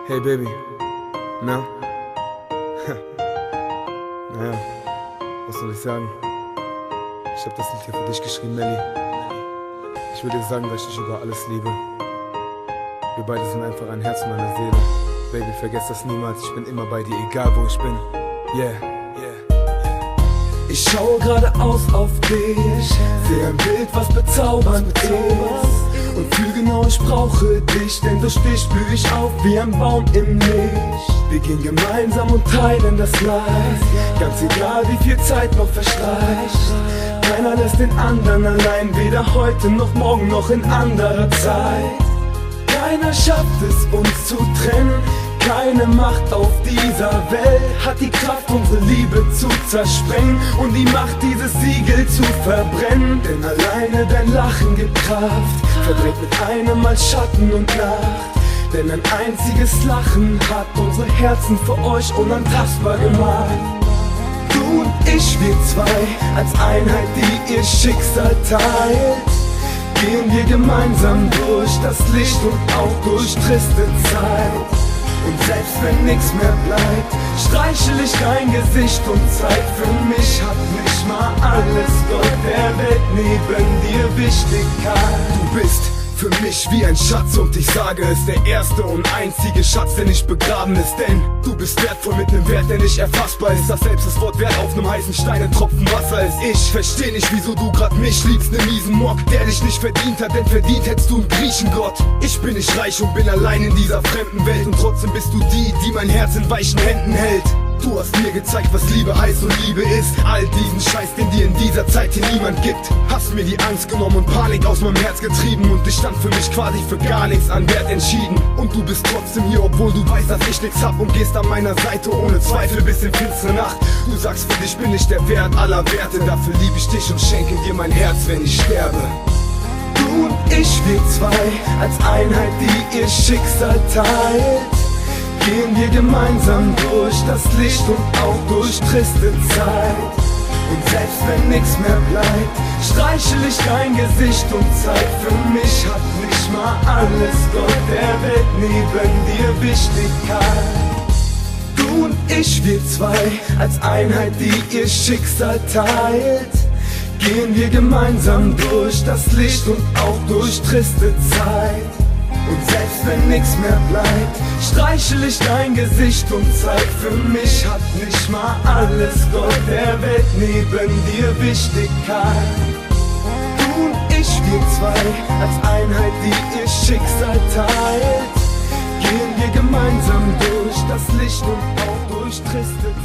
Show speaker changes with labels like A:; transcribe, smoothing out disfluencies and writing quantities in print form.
A: Hey Baby, na? Naja, was soll ich sagen? Ich hab das Lied hier für dich geschrieben, Melly. Ich will dir sagen, dass ich dich über alles liebe. Wir beide sind einfach ein Herz und eine Seele. Baby, vergiss das niemals, ich bin immer bei dir, egal wo ich bin. Yeah.
B: Ich schaue geradeaus auf dich, sehe ein Bild, was bezaubernd ist, und fühl genau, ich brauche dich, denn durch dich blühe ich auf wie ein Baum im Licht. Wir gehen gemeinsam und teilen das Leid, ganz egal wie viel Zeit noch verstreicht. Keiner lässt den anderen allein, weder heute noch morgen noch in anderer Zeit. Keiner schafft es, uns zu trennen. Keine Macht auf dieser Welt hat die Kraft, unsere Liebe zu zersprengen und die Macht, dieses Siegel zu verbrennen. Denn alleine dein Lachen gibt Kraft, verdrängt mit einem Mal Schatten und Nacht. Denn ein einziges Lachen hat unsere Herzen für euch unantastbar gemacht. Du und ich, wir zwei, als Einheit, die ihr Schicksal teilt, gehen wir gemeinsam durch das Licht und auch durch triste Zeit. Und selbst wenn nix mehr bleibt, streichel ich dein Gesicht und zeig, für mich hat nicht mal alles Gold der Welt neben dir Wichtigkeit. Du bist für mich wie ein Schatz und ich sage es, der erste und einzige Schatz, der nicht begraben ist. Denn du bist wertvoll mit nem Wert, der nicht erfassbar ist. Das selbst das Wort Wert auf nem heißen Stein ein Tropfen Wasser ist. Ich versteh nicht, wieso du grad mich liebst, ne miesen Mock, der dich nicht verdient hat, denn verdient hättest du einen Griechengott. Ich bin nicht reich und bin allein in dieser fremden Welt, und trotzdem bist du die, die mein Herz in weichen Händen hält. Du hast mir gezeigt, was Liebe heißt, und Liebe ist all diesen Scheiß, den dir in dieser Zeit hier niemand gibt. Hast mir die Angst genommen und Panik aus meinem Herz getrieben, und ich stand für mich quasi für gar nichts an Wert entschieden. Und du bist trotzdem hier, obwohl du weißt, dass ich nichts hab, und gehst an meiner Seite ohne Zweifel bis in finstere Nacht. Du sagst, für dich bin ich der Wert aller Werte, dafür liebe ich dich und schenke dir mein Herz, wenn ich sterbe. Du und ich, wir zwei, als Einheit, die ihr Schicksal teilt, gehen wir gemeinsam durch das Licht und auch durch triste Zeit. Und selbst wenn nix mehr bleibt, streichel ich dein Gesicht und zeig, für mich hat nicht mal alles Gold der Welt neben dir Wichtigkeit. Du und ich, wir zwei, als Einheit, die ihr Schicksal teilt, gehen wir gemeinsam durch das Licht und auch durch triste Zeit. Und selbst wenn nix mehr bleibt, streichel ich dein Gesicht und zeig, für mich hat nicht mal alles Gold der Welt neben dir Wichtigkeit. Du und ich, wir zwei, als Einheit, die ihr Schicksal teilt, gehen wir gemeinsam durch das Licht und auch durch triste Zeit.